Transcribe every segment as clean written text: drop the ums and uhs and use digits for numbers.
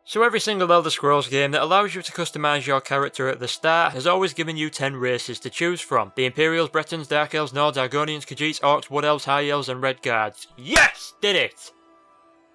So every single Elder Scrolls game that allows you to customise your character at the start has always given you 10 races to choose from. The Imperials, Bretons, Dark Elves, Nords, Argonians, Khajiits, Orcs, Wood Elves, High Elves and Red Guards. Yes! Did it!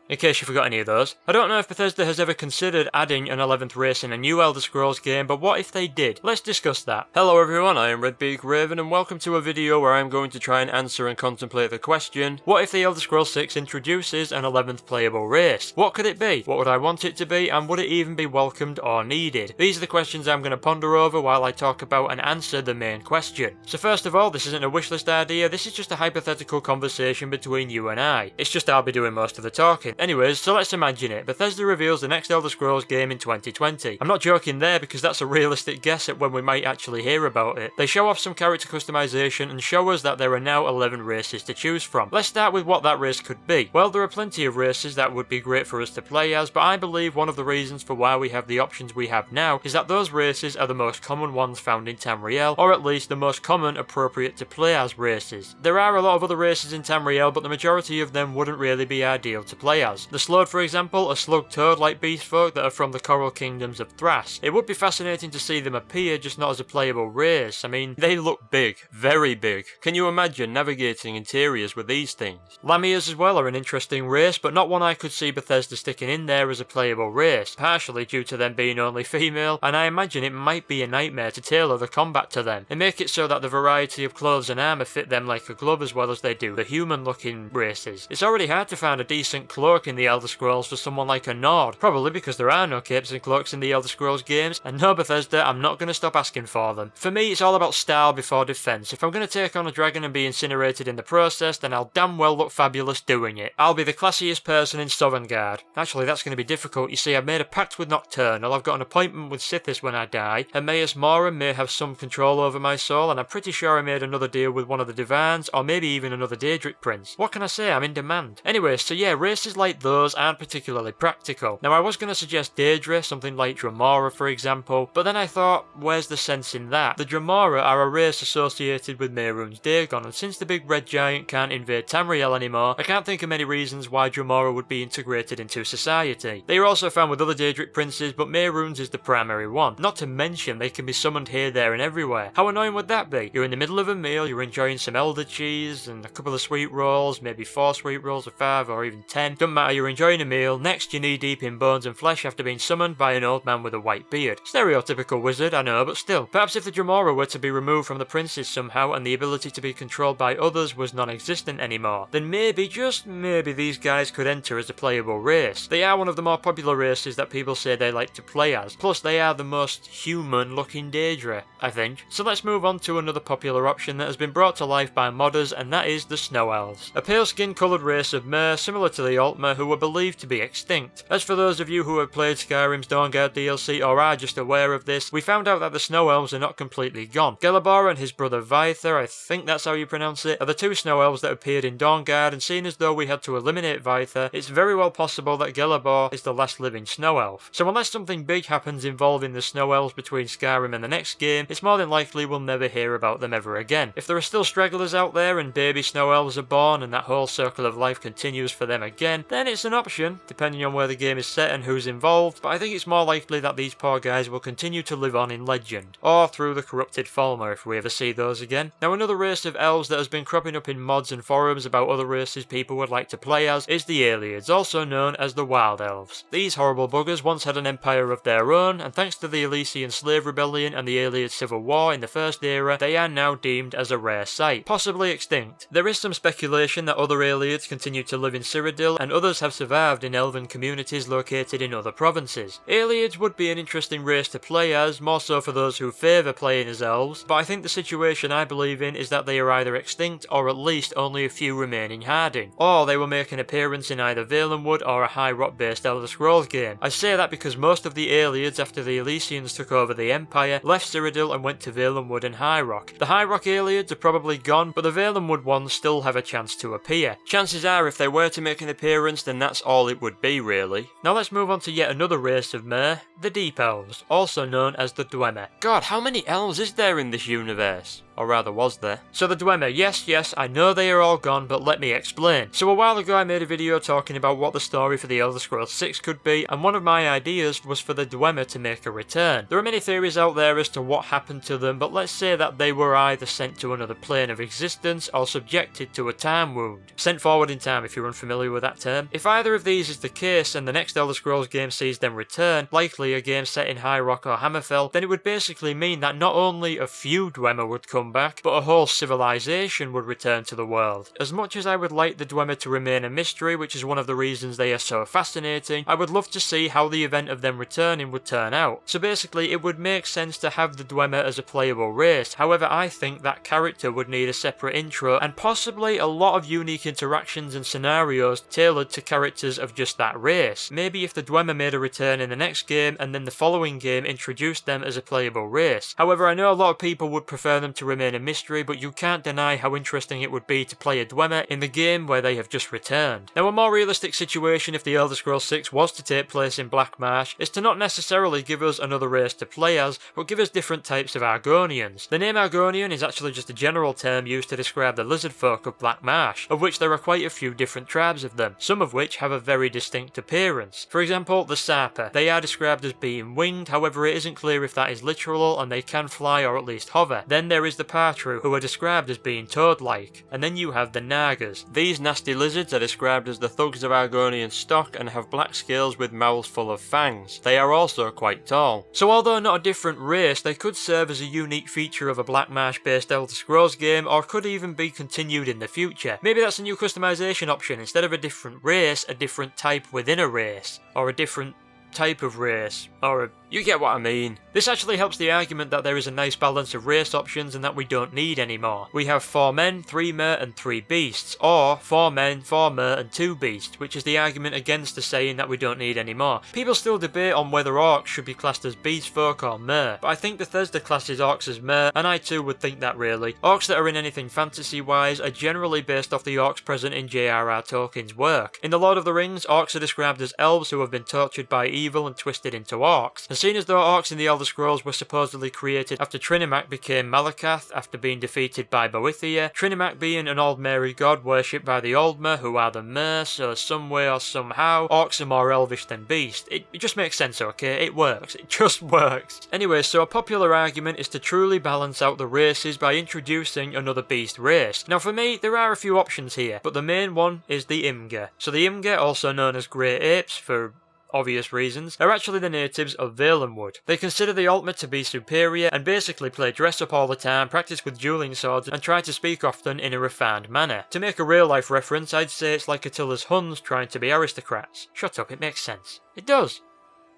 In case you forgot any of those. I don't know if Bethesda has ever considered adding an 11th race in a new Elder Scrolls game, but what if they did? Let's discuss that. Hello everyone, I am RedBeakRaven and welcome to a video where I'm going to try and answer and contemplate the question, what if the Elder Scrolls 6 introduces an 11th playable race? What could it be? What would I want it to be? And would it even be welcomed or needed? These are the questions I'm going to ponder over while I talk about and answer the main question. So first of all, this isn't a wishlist idea, this is just a hypothetical conversation between you and I. It's just I'll be doing most of the talking. Anyways, so let's imagine it. Bethesda reveals the next Elder Scrolls game in 2020. I'm not joking there because that's a realistic guess at when we might actually hear about it. They show off some character customization and show us that there are now 11 races to choose from. Let's start with what that race could be. Well, there are plenty of races that would be great for us to play as, but I believe one of the reasons for why we have the options we have now is that those races are the most common ones found in Tamriel, or at least the most common appropriate to play as races. There are a lot of other races in Tamriel, but the majority of them wouldn't really be ideal to play as. The Slode, for example, are slug-toad-like beastfolk that are from the coral kingdoms of Thras. It would be fascinating to see them appear, just not as a playable race. I mean, they look big, very big. Can you imagine navigating interiors with these things? Lamias as well are an interesting race, but not one I could see Bethesda sticking in there as a playable race, partially due to them being only female, and I imagine it might be a nightmare to tailor the combat to them, and make it so that the variety of clothes and armour fit them like a glove as well as they do the human-looking races. It's already hard to find a decent cloak in the Elder Scrolls for someone like a Nord, probably because there are no capes and cloaks in the Elder Scrolls games, and no Bethesda, I'm not going to stop asking for them. For me, it's all about style before defence. If I'm going to take on a dragon and be incinerated in the process, then I'll damn well look fabulous doing it. I'll be the classiest person in Sovngarde. Actually, that's going to be difficult. You see, I've made a pact with Nocturnal, I've got an appointment with Sithis when I die, and Maes Mora may have some control over my soul, and I'm pretty sure I made another deal with one of the Divans, or maybe even another Daedric Prince. What can I say? I'm in demand. Anyway, so yeah, races like those aren't particularly practical. Now, I was going to suggest Daedra, something like Dremora for example, but then I thought, where's the sense in that? The Dremora are a race associated with Mehrunes Dagon, and since the big red giant can't invade Tamriel anymore, I can't think of many reasons why Dremora would be integrated into society. They are also found with other Daedric princes, but Mehrunes is the primary one. Not to mention, they can be summoned here, there and everywhere. How annoying would that be? You're in the middle of a meal, you're enjoying some elder cheese and a couple of sweet rolls, maybe 4 sweet rolls or 5 or even 10. Doesn't matter, you're enjoying a meal. Next, you're knee deep in bones and flesh after being summoned by an old man with a white beard. Stereotypical wizard, I know, but still. Perhaps if the Dremora were to be removed from the princes somehow and the ability to be controlled by others was non-existent anymore, then maybe, just maybe, these guys could enter as a playable race. They are one of the more popular races that people say they like to play as, plus they are the most human-looking Daedra, I think. So let's move on to another popular option that has been brought to life by modders, and that is the Snow Elves. A pale skin coloured race of Mer, similar to the Altmer, who were believed to be extinct. As for those of you who have played Skyrim's Dawnguard DLC or are just aware of this, we found out that the Snow Elves are not completely gone. Gelabor and his brother Vyther, I think that's how you pronounce it, are the 2 Snow Elves that appeared in Dawnguard, and seeing as though we had to eliminate Vyther, it's very well possible that Gelabor is the last living Snow Elf. So unless something big happens involving the Snow Elves between Skyrim and the next game, it's more than likely we'll never hear about them ever again. If there are still stragglers out there and baby Snow Elves are born and that whole circle of life continues for them again, then it's an option, depending on where the game is set and who's involved, but I think it's more likely that these poor guys will continue to live on in legend, or through the corrupted Falmer if we ever see those again. Now, another race of elves that has been cropping up in mods and forums about other races people would like to play as is the Ayleids, also known as the Wild Elves. These horrible buggers once had an empire of their own, and thanks to the Elysian Slave Rebellion and the Ayleid Civil War in the First Era, they are now deemed as a rare sight, possibly extinct. There is some speculation that other Ayleids continue to live in Cyrodiil, and others have survived in elven communities located in other provinces. Ayleids would be an interesting race to play as, more so for those who favour playing as elves, but I think the situation I believe in is that they are either extinct or at least only a few remaining harding, or they will make an appearance in either Valenwood or a High Rock based Elder Scrolls game. I say that because most of the Ayleids after the Elysians took over the Empire left Cyrodiil and went to Valenwood and High Rock. The High Rock Ayleids are probably gone, but the Valenwood ones still have a chance to appear. Chances are if they were to make an appearance, then that's all it would be really. Now let's move on to yet another race of Mer, the Deep Elves, also known as the Dwemer. God, how many elves is there in this universe? or rather was there. So the Dwemer, yes, I know they are all gone, but let me explain. So a while ago I made a video talking about what the story for the Elder Scrolls 6 could be, and one of my ideas was for the Dwemer to make a return. There are many theories out there as to what happened to them, but let's say that they were either sent to another plane of existence or subjected to a time wound. Sent forward in time, if you're unfamiliar with that term. If either of these is the case and the next Elder Scrolls game sees them return, likely a game set in High Rock or Hammerfell, then it would basically mean that not only a few Dwemer would come back, but a whole civilization would return to the world. As much as I would like the Dwemer to remain a mystery, which is one of the reasons they are so fascinating, I would love to see how the event of them returning would turn out. So basically it would make sense to have the Dwemer as a playable race. However, I think that character would need a separate intro and possibly a lot of unique interactions and scenarios tailored to characters of just that race. Maybe if the Dwemer made a return in the next game and then the following game introduced them as a playable race. However, I know a lot of people would prefer them to remain a mystery, but you can't deny how interesting it would be to play a Dwemer in the game where they have just returned. Now, a more realistic situation if the Elder Scrolls 6 was to take place in Black Marsh is to not necessarily give us another race to play as, but give us different types of Argonians. The name Argonian is actually just a general term used to describe the lizard folk of Black Marsh, of which there are quite a few different tribes of them, some of which have a very distinct appearance. For example, the Sarper. They are described as being winged, however it isn't clear if that is literal and they can fly or at least hover. Then there is the Partru, who are described as being toad-like. And then you have the Nagas. These nasty lizards are described as the thugs of Argonian stock and have black scales with mouths full of fangs. They are also quite tall. So although not a different race, they could serve as a unique feature of a Black Marsh based Elder Scrolls game, or could even be continued in the future. Maybe that's a new customization option. Instead of a different race, a different type within a race, or a different type of race, or a... you get what I mean. This actually helps the argument that there is a nice balance of race options and that we don't need anymore. We have 4 men, 3 mer and 3 beasts, or 4 men, 4 mer and 2 beasts, which is the argument against the saying that we don't need anymore. People still debate on whether orcs should be classed as beast folk or mer, but I think Bethesda classes orcs as mer, and I too would think that really. Orcs that are in anything fantasy wise are generally based off the orcs present in J.R.R. Tolkien's work. In The Lord of the Rings, orcs are described as elves who have been tortured by evil and twisted into orcs. And seeing as though orcs in the Elder Scrolls were supposedly created after Trinimac became Malakath after being defeated by Boethia, Trinimac being an old Mary god worshipped by the Oldmer who are the mer, so some way or somehow orcs are more elvish than beast. It just makes sense, okay? It works. It just works. Anyway, so a popular argument is to truly balance out the races by introducing another beast race. Now for me, there are a few options here, but the main one is the Imga. So the Imga, also known as Grey Apes for obvious reasons, are actually the natives of Valenwood. They consider the Altmer to be superior and basically play dress up all the time, practice with dueling swords and try to speak often in a refined manner. To make a real life reference, I'd say it's like Attila's Huns trying to be aristocrats. Shut up, it makes sense. It does.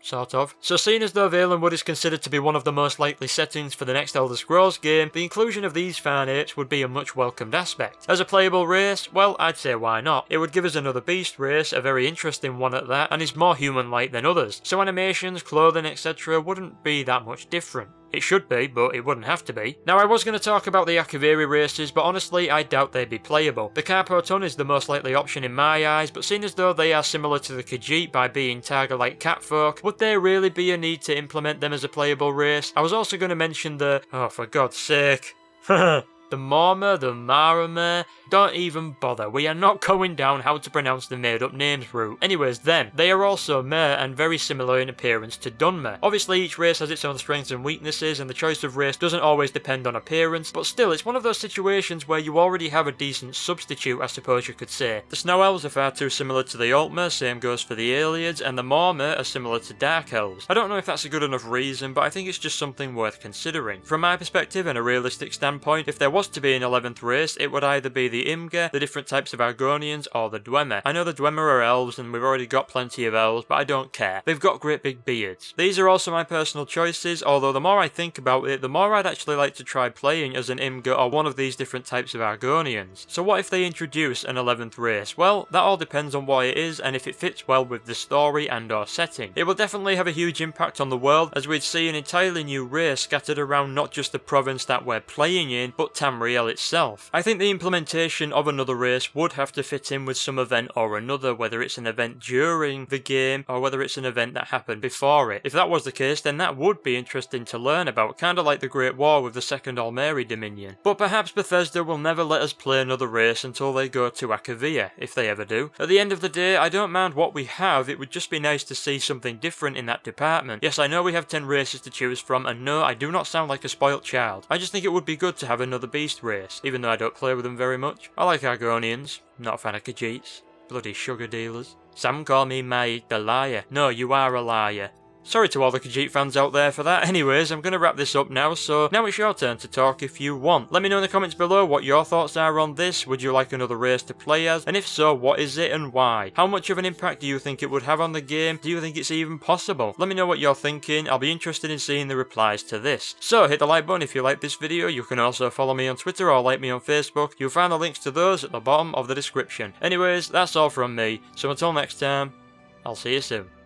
Sort of. So seeing as though Valenwood is considered to be one of the most likely settings for the next Elder Scrolls game, the inclusion of these fine apes would be a much welcomed aspect. As a playable race, well, I'd say why not. It would give us another beast race, a very interesting one at that, and is more human-like than others. So animations, clothing, etc. wouldn't be that much different. It should be, but it wouldn't have to be. Now, I was going to talk about the Akaviri races, but honestly, I doubt they'd be playable. The Carpotun is the most likely option in my eyes, but seeing as though they are similar to the Khajiit by being tiger-like catfolk, would there really be a need to implement them as a playable race? I was also going to mention the... oh, for God's sake. The Morma, the Marama, don't even bother. We are not going down how to pronounce the made up names route. Anyways, them. They are also mer and very similar in appearance to Dunmer. Obviously each race has its own strengths and weaknesses and the choice of race doesn't always depend on appearance, but still it's one of those situations where you already have a decent substitute, I suppose you could say. The Snow Elves are far too similar to the Altmer, same goes for the Aelids, and the Morma are similar to Dark Elves. I don't know if that's a good enough reason, but I think it's just something worth considering. From my perspective and a realistic standpoint, if there was to be an 11th race, it would either be the Imga, the different types of Argonians, or the Dwemer. I know the Dwemer are elves and we've already got plenty of elves, but I don't care. They've got great big beards. These are also my personal choices, although the more I think about it, the more I'd actually like to try playing as an Imga or one of these different types of Argonians. So what if they introduce an 11th race? Well, that all depends on what it is and if it fits well with the story and or setting. It will definitely have a huge impact on the world, as we'd see an entirely new race scattered around not just the province that we're playing in, but Tamriel itself. I think the implementation of another race would have to fit in with some event or another, whether it's an event during the game or whether it's an event that happened before it. If that was the case, then that would be interesting to learn about, kinda like the Great War with the Second Almeri Dominion. But perhaps Bethesda will never let us play another race until they go to Akavia, if they ever do. At the end of the day, I don't mind what we have, it would just be nice to see something different in that department. Yes, I know we have 10 races to choose from, and no, I do not sound like a spoilt child. I just think it would be good to have another beast race, even though I don't play with them very much. I like Argonians, not a fan of Khajiits. Bloody sugar dealers. Some call me Maik the liar. No, you are a liar. Sorry to all the Khajiit fans out there for that. Anyways, I'm going to wrap this up now, so now it's your turn to talk if you want. Let me know in the comments below what your thoughts are on this. Would you like another race to play as? And if so, what is it and why? How much of an impact do you think it would have on the game? Do you think it's even possible? Let me know what you're thinking. I'll be interested in seeing the replies to this. So hit the like button if you like this video. You can also follow me on Twitter or like me on Facebook. You'll find the links to those at the bottom of the description. Anyways, that's all from me. So until next time, I'll see you soon.